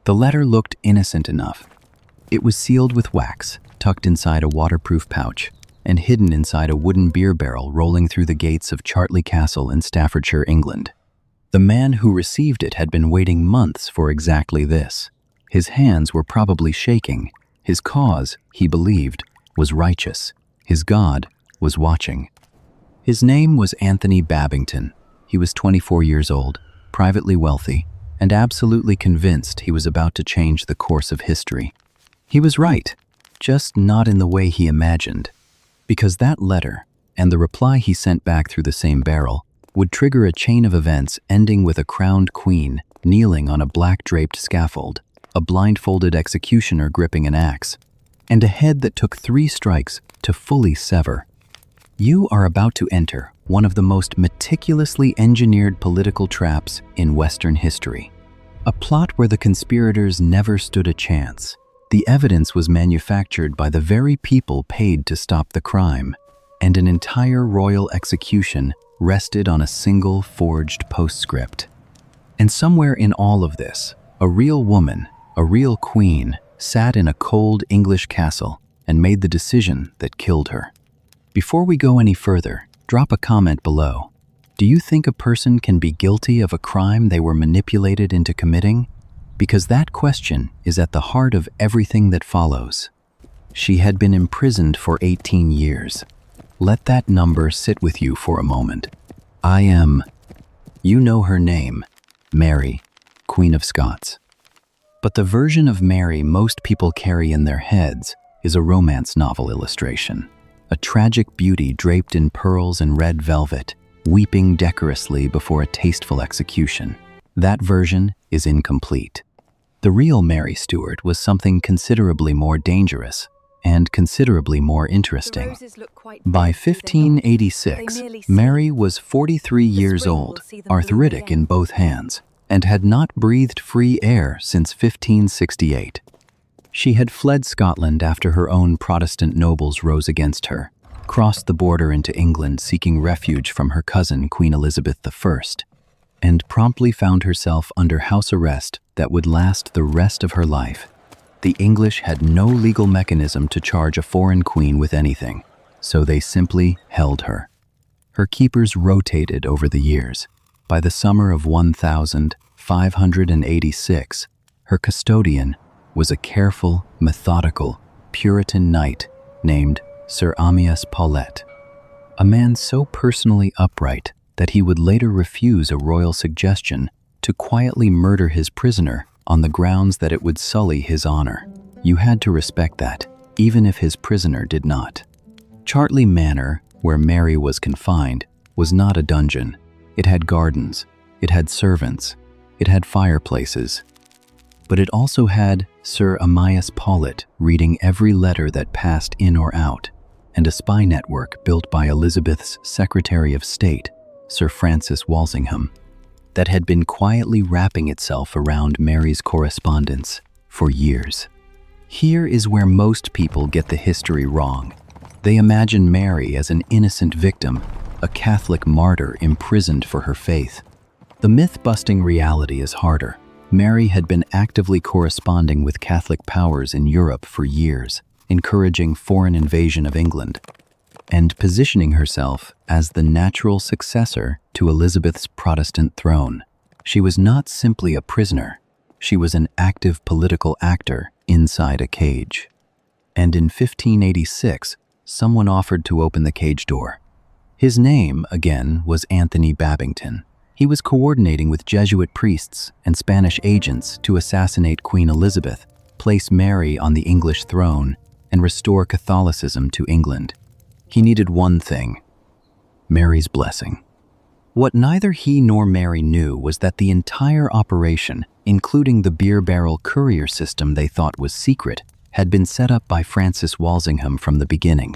The letter looked innocent enough. It was sealed with wax, tucked inside a waterproof pouch, and hidden inside a wooden beer barrel rolling through the gates of Chartley Castle in Staffordshire, England. The man who received it had been waiting months for exactly this. His hands were probably shaking. His cause, he believed, was righteous. His God was watching. His name was Anthony Babington. He was 24 years old, privately wealthy, and absolutely convinced he was about to change the course of history. He was right, just not in the way he imagined. Because that letter, and the reply he sent back through the same barrel, would trigger a chain of events ending with a crowned queen kneeling on a black-draped scaffold, a blindfolded executioner gripping an axe, and a head that took 3 strikes to fully sever. You are about to enter one of the most meticulously engineered political traps in Western history. A plot where the conspirators never stood a chance. The evidence was manufactured by the very people paid to stop the crime, and an entire royal execution rested on a single forged postscript. And somewhere in all of this, a real woman, a real queen, sat in a cold English castle and made the decision that killed her. Before we go any further, drop a comment below. Do you think a person can be guilty of a crime they were manipulated into committing? Because that question is at the heart of everything that follows. She had been imprisoned for 18 years. Let that number sit with you for a moment. You know her name, Mary, Queen of Scots. But the version of Mary most people carry in their heads is a romance novel illustration. A tragic beauty draped in pearls and red velvet, weeping decorously before a tasteful execution. That version is incomplete. The real Mary Stuart was something considerably more dangerous and considerably more interesting. By 1586, Mary was 43 years old, arthritic in both hands, and had not breathed free air since 1568. She had fled Scotland after her own Protestant nobles rose against her, crossed the border into England seeking refuge from her cousin Queen Elizabeth I, and promptly found herself under house arrest that would last the rest of her life. The English had no legal mechanism to charge a foreign queen with anything, so they simply held her. Her keepers rotated over the years. By the summer of 1586, her custodian was a careful, methodical, Puritan knight named Sir Amyas Paulet, a man so personally upright that he would later refuse a royal suggestion to quietly murder his prisoner on the grounds that it would sully his honor. You had to respect that, even if his prisoner did not. Chartley Manor, where Mary was confined, was not a dungeon. It had gardens, it had servants, it had fireplaces. But it also had Sir Amyas Paulet reading every letter that passed in or out, and a spy network built by Elizabeth's Secretary of State, Sir Francis Walsingham, that had been quietly wrapping itself around Mary's correspondence for years. Here is where most people get the history wrong. They imagine Mary as an innocent victim, a Catholic martyr imprisoned for her faith. The myth-busting reality is harder. Mary had been actively corresponding with Catholic powers in Europe for years, encouraging foreign invasion of England, and positioning herself as the natural successor to Elizabeth's Protestant throne. She was not simply a prisoner, she was an active political actor inside a cage. And in 1586, someone offered to open the cage door. His name, again, was Anthony Babington. He was coordinating with Jesuit priests and Spanish agents to assassinate Queen Elizabeth, place Mary on the English throne, and restore Catholicism to England. He needed one thing: Mary's blessing. What neither he nor Mary knew was that the entire operation, including the beer barrel courier system they thought was secret, had been set up by Francis Walsingham from the beginning.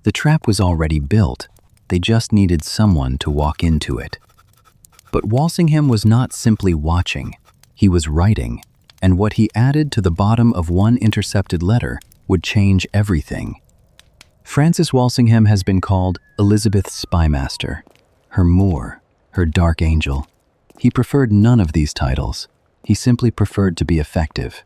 The trap was already built. They just needed someone to walk into it. But Walsingham was not simply watching, he was writing, and what he added to the bottom of one intercepted letter would change everything. Francis Walsingham has been called Elizabeth's spymaster, her Moor, her dark angel. He preferred none of these titles. He simply preferred to be effective.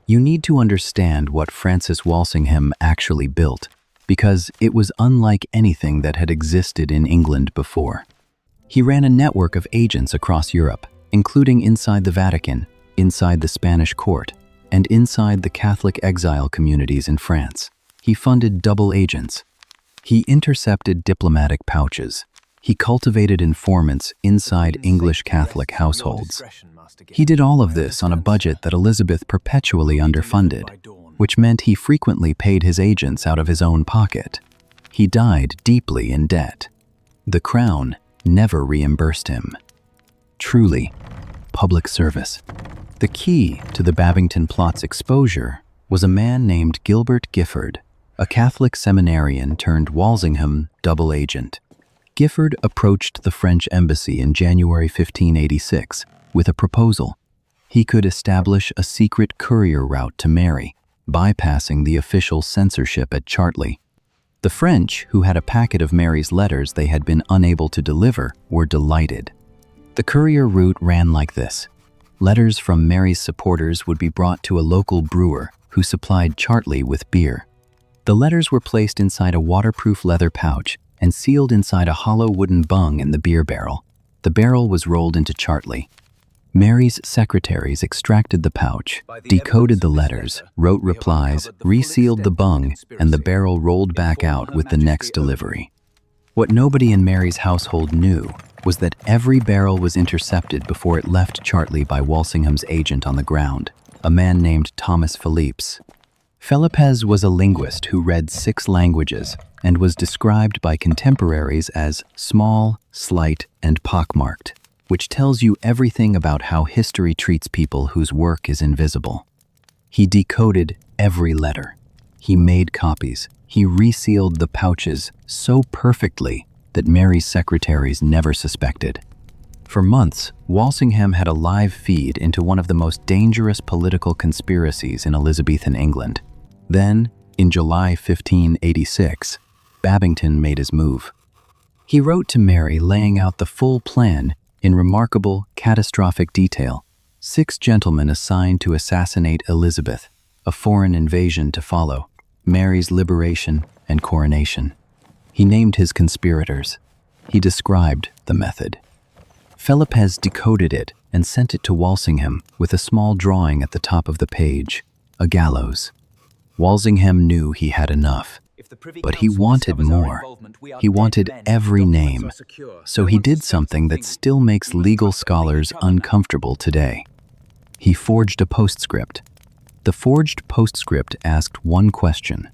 You need to understand what Francis Walsingham actually built, because it was unlike anything that had existed in England before. He ran a network of agents across Europe, including inside the Vatican, inside the Spanish court, and inside the Catholic exile communities in France. He funded double agents. He intercepted diplomatic pouches. He cultivated informants inside English Catholic households. He did all of this on a budget that Elizabeth perpetually underfunded, which meant he frequently paid his agents out of his own pocket. He died deeply in debt. The Crown never reimbursed him. Truly, public service. The key to the Babington Plot's exposure was a man named Gilbert Gifford, a Catholic seminarian turned Walsingham double agent. Gifford approached the French embassy in January 1586 with a proposal. He could establish a secret courier route to Mary, bypassing the official censorship at Chartley. The French, who had a packet of Mary's letters they had been unable to deliver, were delighted. The courier route ran like this. Letters from Mary's supporters would be brought to a local brewer who supplied Chartley with beer. The letters were placed inside a waterproof leather pouch and sealed inside a hollow wooden bung in the beer barrel. The barrel was rolled into Chartley. Mary's secretaries extracted the pouch, decoded the letters, wrote replies, resealed the bung, and the barrel rolled back out with the next delivery. What nobody in Mary's household knew was that every barrel was intercepted before it left Chartley by Walsingham's agent on the ground, a man named Thomas Philippes. Philippes was a linguist who read 6 languages and was described by contemporaries as small, slight, and pockmarked, which tells you everything about how history treats people whose work is invisible. He decoded every letter. He made copies. He resealed the pouches so perfectly that Mary's secretaries never suspected. For months, Walsingham had a live feed into one of the most dangerous political conspiracies in Elizabethan England. Then, in July 1586, Babington made his move. He wrote to Mary laying out the full plan in remarkable, catastrophic detail. 6 gentlemen assigned to assassinate Elizabeth, a foreign invasion to follow, Mary's liberation and coronation. He named his conspirators. He described the method. Philippes decoded it and sent it to Walsingham with a small drawing at the top of the page, a gallows. Walsingham knew he had enough, but he wanted more. He wanted every name. So he did something that still makes legal scholars uncomfortable today. He forged a postscript. The forged postscript asked one question,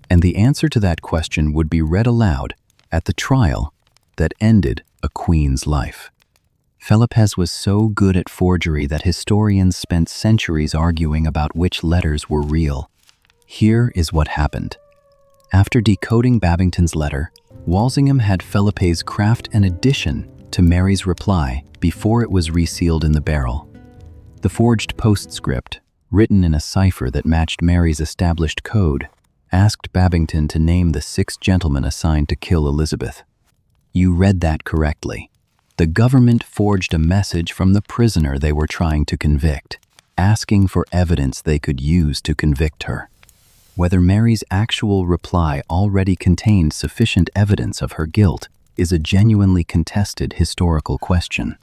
and the answer to that question would be read aloud at the trial that ended a queen's life. Philippes was so good at forgery that historians spent centuries arguing about which letters were real. Here is what happened. After decoding Babington's letter, Walsingham had Philippes craft an addition to Mary's reply before it was resealed in the barrel. The forged postscript, written in a cipher that matched Mary's established code, asked Babington to name the 6 gentlemen assigned to kill Elizabeth. You read that correctly. The government forged a message from the prisoner they were trying to convict, asking for evidence they could use to convict her. Whether Mary's actual reply already contained sufficient evidence of her guilt is a genuinely contested historical question.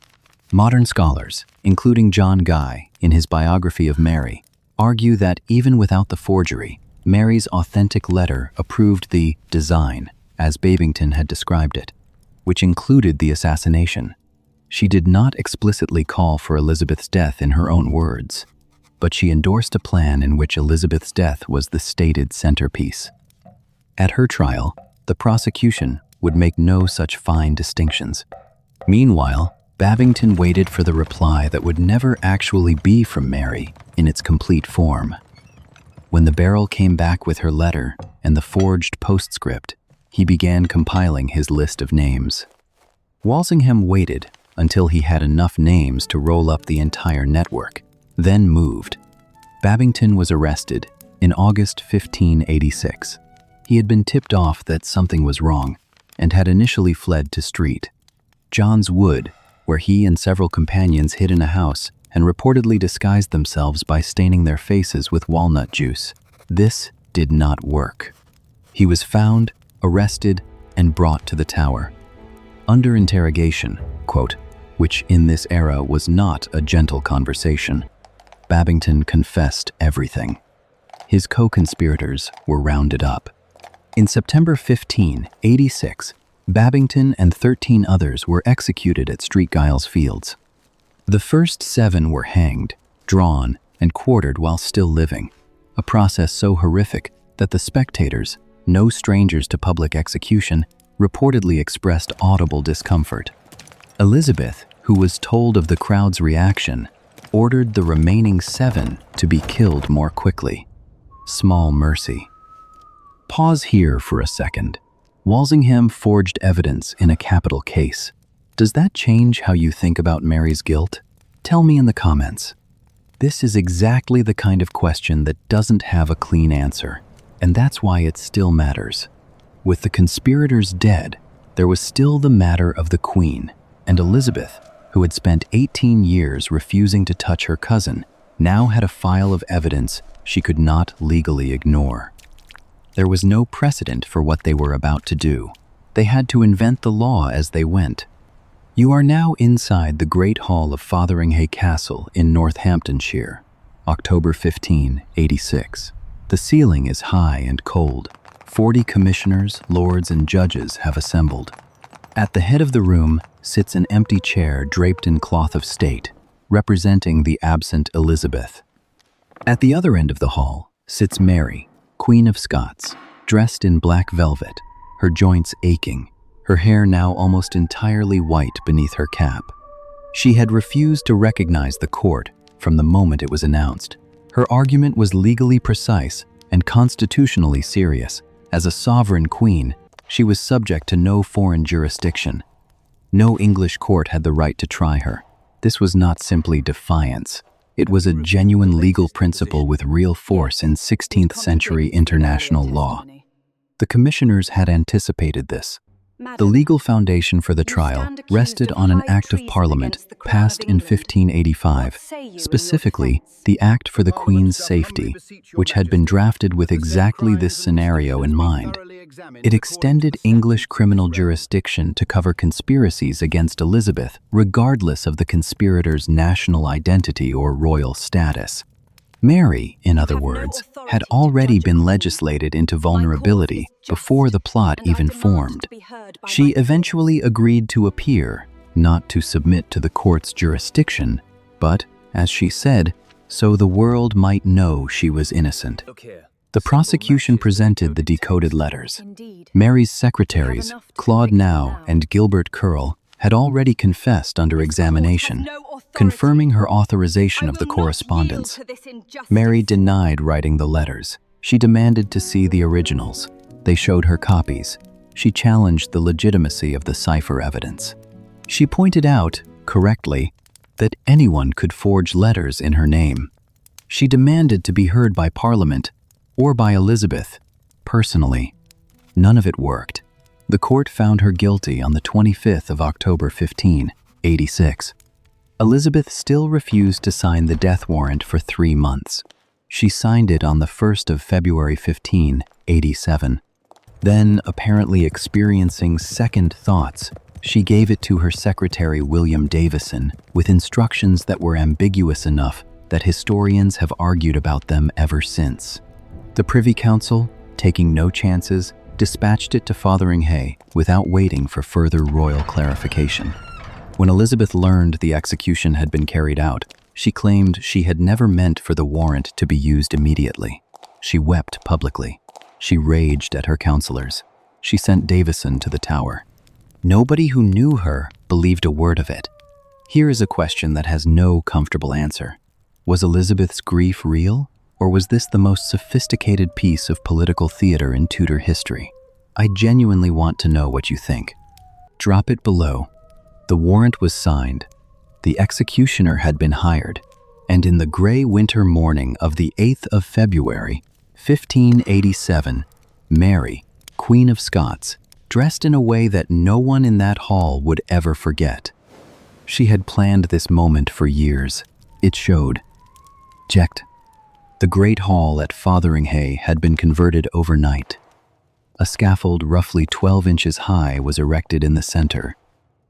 Modern scholars, including John Guy in his biography of Mary, argue that even without the forgery, Mary's authentic letter approved the design, as Babington had described it, which included the assassination. She did not explicitly call for Elizabeth's death in her own words, but she endorsed a plan in which Elizabeth's death was the stated centerpiece. At her trial, the prosecution would make no such fine distinctions. Meanwhile, Babington waited for the reply that would never actually be from Mary in its complete form. When the barrel came back with her letter and the forged postscript, he began compiling his list of names. Walsingham waited until he had enough names to roll up the entire network, then moved. Babington was arrested in August 1586. He had been tipped off that something was wrong and had initially fled to Street. John's Wood, where he and several companions hid in a house, and reportedly disguised themselves by staining their faces with walnut juice. This did not work. He was found, arrested, and brought to the Tower. Under interrogation, quote, which in this era was not a gentle conversation, Babington confessed everything. His co-conspirators were rounded up. In September 1586, Babington and 13 others were executed at St. Giles Fields. The first 7 were hanged, drawn, and quartered while still living, a process so horrific that the spectators, no strangers to public execution, reportedly expressed audible discomfort. Elizabeth, who was told of the crowd's reaction, ordered the remaining 7 to be killed more quickly. Small mercy. Pause here for a second. Walsingham forged evidence in a capital case. Does that change how you think about Mary's guilt? Tell me in the comments. This is exactly the kind of question that doesn't have a clean answer, and that's why it still matters. With the conspirators dead, there was still the matter of the Queen, and Elizabeth, who had spent 18 years refusing to touch her cousin, now had a file of evidence she could not legally ignore. There was no precedent for what they were about to do. They had to invent the law as they went. You are now inside the Great Hall of Fotheringhay Castle in Northamptonshire, October 1586. The ceiling is high and cold. 40 commissioners, lords, and judges have assembled. At the head of the room sits an empty chair draped in cloth of state, representing the absent Elizabeth. At the other end of the hall sits Mary, Queen of Scots, dressed in black velvet, her joints aching, her hair now almost entirely white beneath her cap. She had refused to recognize the court from the moment it was announced. Her argument was legally precise and constitutionally serious. As a sovereign queen, she was subject to no foreign jurisdiction. No English court had the right to try her. This was not simply defiance. It was a genuine legal principle with real force in 16th century international law. The commissioners had anticipated this. The legal foundation for the trial rested on an Act of Parliament passed in 1585, specifically the Act for the Queen's Safety, which had been drafted with exactly this scenario in mind. It extended English criminal jurisdiction to cover conspiracies against Elizabeth, regardless of the conspirators' national identity or royal status. Mary, in other words, had already been legislated into vulnerability before the plot even formed. She eventually agreed to appear, not to submit to the court's jurisdiction, but, as she said, so the world might know she was innocent. The prosecution presented the decoded letters. Mary's secretaries, Claude Now and Gilbert Curl, had already confessed under examination, confirming her authorization of the correspondence. Mary denied writing the letters. She demanded to see the originals. They showed her copies. She challenged the legitimacy of the cipher evidence. She pointed out, correctly, that anyone could forge letters in her name. She demanded to be heard by Parliament, or by Elizabeth, personally. None of it worked. The court found her guilty on the 25th of October 1586. Elizabeth still refused to sign the death warrant for 3 months. She signed it on the 1st of February 1587. Then, apparently experiencing second thoughts, she gave it to her secretary William Davison with instructions that were ambiguous enough that historians have argued about them ever since. The Privy Council, taking no chances, dispatched it to Fotheringhay without waiting for further royal clarification. When Elizabeth learned the execution had been carried out, she claimed she had never meant for the warrant to be used immediately. She wept publicly. She raged at her counselors. She sent Davison to the Tower. Nobody who knew her believed a word of it. Here is a question that has no comfortable answer. Was Elizabeth's grief real? Or was this the most sophisticated piece of political theater in Tudor history? I genuinely want to know what you think. Drop it below. The warrant was signed. The executioner had been hired. And in the gray winter morning of the 8th of February, 1587, Mary, Queen of Scots, dressed in a way that no one in that hall would ever forget. She had planned this moment for years. It showed. Checked. The Great Hall at Fotheringhay had been converted overnight. A scaffold roughly 12 inches high was erected in the center,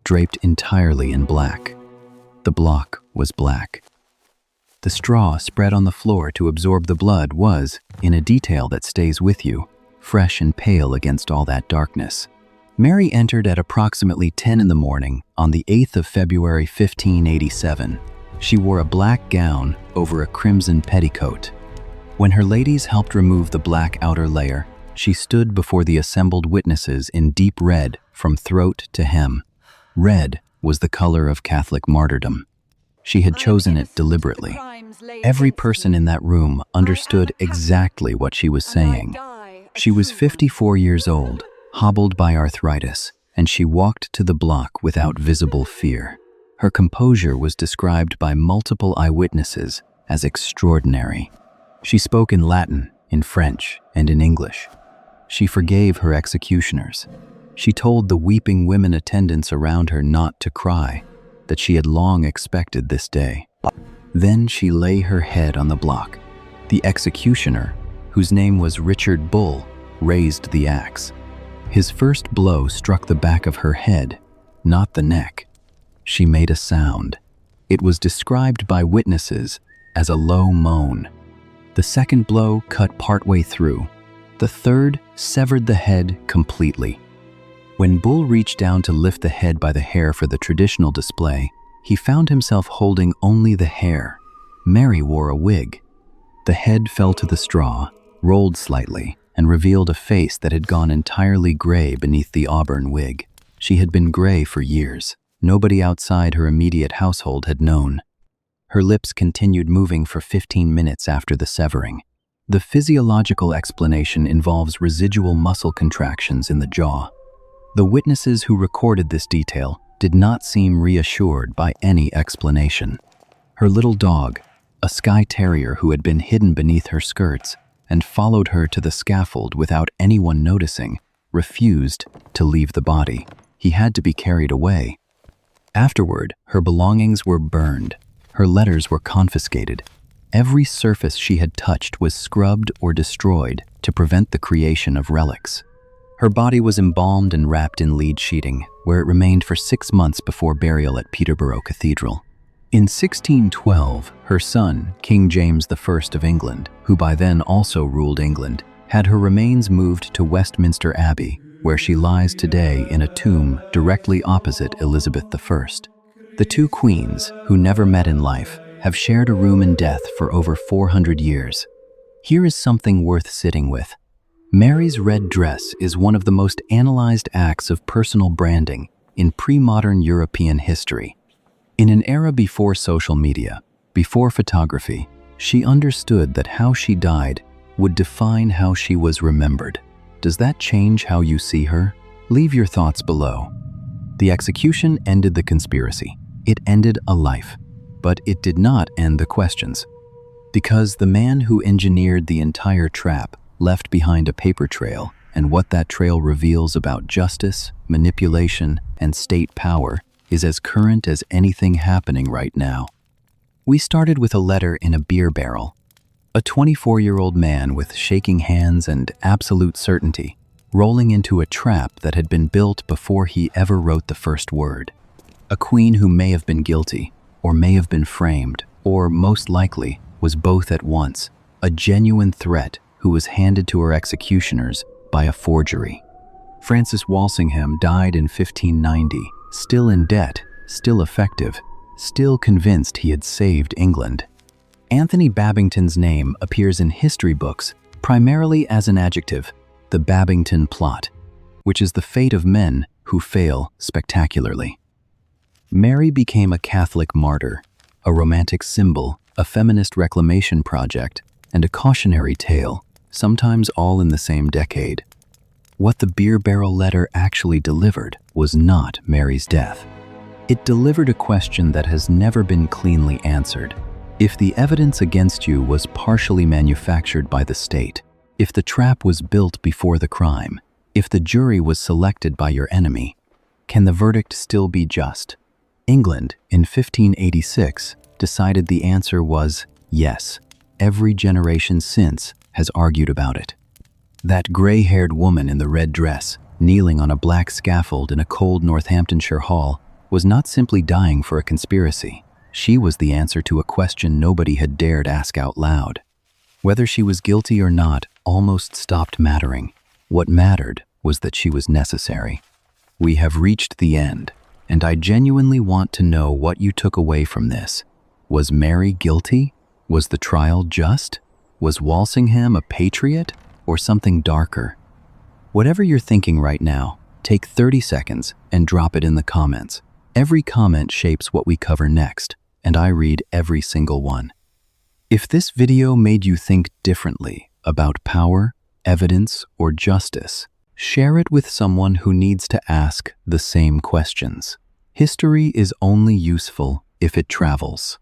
draped entirely in black. The block was black. The straw spread on the floor to absorb the blood was, in a detail that stays with you, fresh and pale against all that darkness. Mary entered at approximately 10 in the morning on the 8th of February 1587. She wore a black gown over a crimson petticoat. When her ladies helped remove the black outer layer, she stood before the assembled witnesses in deep red from throat to hem. Red was the color of Catholic martyrdom. She had chosen it deliberately. Every person in that room understood exactly what she was saying. She was 54 years old, hobbled by arthritis, and she walked to the block without visible fear. Her composure was described by multiple eyewitnesses as extraordinary. She spoke in Latin, in French, and in English. She forgave her executioners. She told the weeping women attendants around her not to cry, that she had long expected this day. Then she lay her head on the block. The executioner, whose name was Richard Bull, raised the axe. His first blow struck the back of her head, not the neck. She made a sound. It was described by witnesses as a low moan. The second blow cut partway through. The third severed the head completely. When Bull reached down to lift the head by the hair for the traditional display, he found himself holding only the hair. Mary wore a wig. The head fell to the straw, rolled slightly, and revealed a face that had gone entirely gray beneath the auburn wig. She had been gray for years. Nobody outside her immediate household had known. Her lips continued moving for 15 minutes after the severing. The physiological explanation involves residual muscle contractions in the jaw. The witnesses who recorded this detail did not seem reassured by any explanation. Her little dog, a Skye Terrier who had been hidden beneath her skirts and followed her to the scaffold without anyone noticing, refused to leave the body. He had to be carried away. Afterward, her belongings were burned. Her letters were confiscated. Every surface she had touched was scrubbed or destroyed to prevent the creation of relics. Her body was embalmed and wrapped in lead sheeting, where it remained for 6 months before burial at Peterborough Cathedral. In 1612, her son, King James I of England, who by then also ruled England, had her remains moved to Westminster Abbey, where she lies today in a tomb directly opposite Elizabeth I. The two queens, who never met in life, have shared a room in death for over 400 years. Here is something worth sitting with. Mary's red dress is one of the most analyzed acts of personal branding in pre-modern European history. In an era before social media, before photography, she understood that how she died would define how she was remembered. Does that change how you see her? Leave your thoughts below. The execution ended the conspiracy. It ended a life, but it did not end the questions. Because the man who engineered the entire trap left behind a paper trail, and what that trail reveals about justice, manipulation, and state power is as current as anything happening right now. We started with a letter in a beer barrel. A 24-year-old man with shaking hands and absolute certainty, rolling into a trap that had been built before he ever wrote the first word. A queen who may have been guilty, or may have been framed, or most likely was both at once, a genuine threat who was handed to her executioners by a forgery. Francis Walsingham died in 1590, still in debt, still effective, still convinced he had saved England. Anthony Babington's name appears in history books primarily as an adjective, the Babington Plot, which is the fate of men who fail spectacularly. Mary became a Catholic martyr, a romantic symbol, a feminist reclamation project, and a cautionary tale, sometimes all in the same decade. What the beer barrel letter actually delivered was not Mary's death. It delivered a question that has never been cleanly answered. If the evidence against you was partially manufactured by the state, if the trap was built before the crime, if the jury was selected by your enemy, can the verdict still be just? England, in 1586, decided the answer was yes. Every generation since has argued about it. That gray-haired woman in the red dress, kneeling on a black scaffold in a cold Northamptonshire hall, was not simply dying for a conspiracy. She was the answer to a question nobody had dared ask out loud. Whether she was guilty or not almost stopped mattering. What mattered was that she was necessary. We have reached the end, and I genuinely want to know what you took away from this. Was Mary guilty? Was the trial just? Was Walsingham a patriot, or something darker? Whatever you're thinking right now, take 30 seconds and drop it in the comments. Every comment shapes what we cover next, and I read every single one. If this video made you think differently about power, evidence, or justice, share it with someone who needs to ask the same questions. History is only useful if it travels.